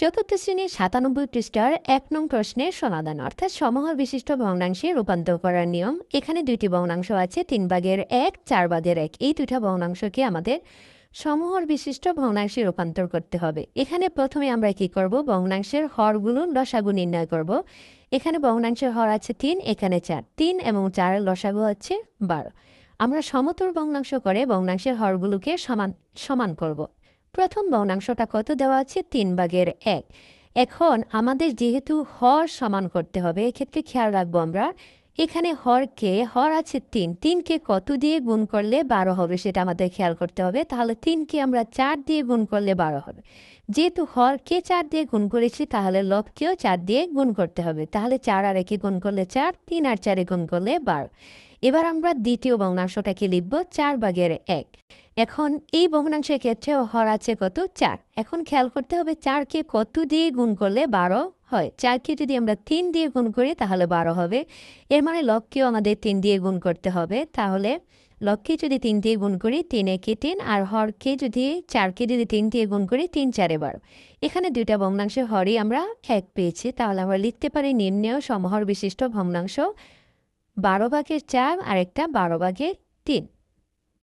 চতুর্থ শ্রেণীর ৯৭ পৃষ্ঠার ১ নং প্রশ্নের সমাধান অর্থাৎ সমহর বিশিষ্ট ভগ্নাংশে রূপান্তর করার নিয়ম। এখানে দুইটি ভগ্নাংশ আছে, ৩/১, ৪/১। এই দুইটা ভগ্নাংশকে আমাদের সমহর বিশিষ্ট ভগ্নাংশে রূপান্তর করতে হবে। এখানে প্রথমে আমরা কি করব, ভগ্নাংশের হরগুলো লসাগু নির্ণয় করব। এখানে ভগ্নাংশের হর আছে ৩, এখানে ৪। ৩ এবং ৪-এর লসাগু হচ্ছে ১২। আমরা সমতুল ভগ্নাংশ করে ভগ্নাংশের হরগুলোকে সমান সমান করব। প্রথম ভগ্নাংশটা কত দেওয়া আছে, ৩/১। এখন আমাদের যেহেতু হর সমান করতে হবে, এক্ষেত্রে খেয়াল রাখবো আমরা এখানে হর আছে ৩, ৩কে কত দিয়ে গুণ করলে ১২ হবে সেটা আমাদের খেয়াল করতে হবে। তাহলে ৩কে আমরা ৪ দিয়ে গুণ করলে ১২ হবে। যেহেতু হরকে ৪ দিয়ে গুণ করেছি, তাহলে লবকেও ৪ দিয়ে গুণ করতে হবে। তাহলে ৪ আর ১-এ গুণ করলে ৪, ৩ আর ৪-এ গুণ করলে ১২। এবার আমরা দ্বিতীয় ভগ্নাংশটাকে লিখব ৪/১। এখন এই ভগ্নাংশের ক্ষেত্রে হর আছে কত, ৪। এখন খেয়াল করতে হবে ৪কে কত দিয়ে গুণ করলে ১২ হয়। ৪কে যদি আমরা ৩ দিয়ে গুণ করি তাহলে ১২ হবে। এর মানে লবকেও আমাদের ৩ দিয়ে গুণ করতে হবে। তাহলে লবকে যদি ৩ দিয়ে গুণ করি, ৩-১-এ ৩, আর হরকে যদি ৪কে যদি ৩ দিয়ে গুণ করি, ৩-৪-এ ১২। এখানে দুইটা ভগ্নাংশের হরই আমরা ১ পেয়েছি। তাহলে আমরা লিখতে পারি নিম্নেয় সমহর বিশিষ্ট ভগ্নাংশ ১২/৪ আর একটা ১২/৩।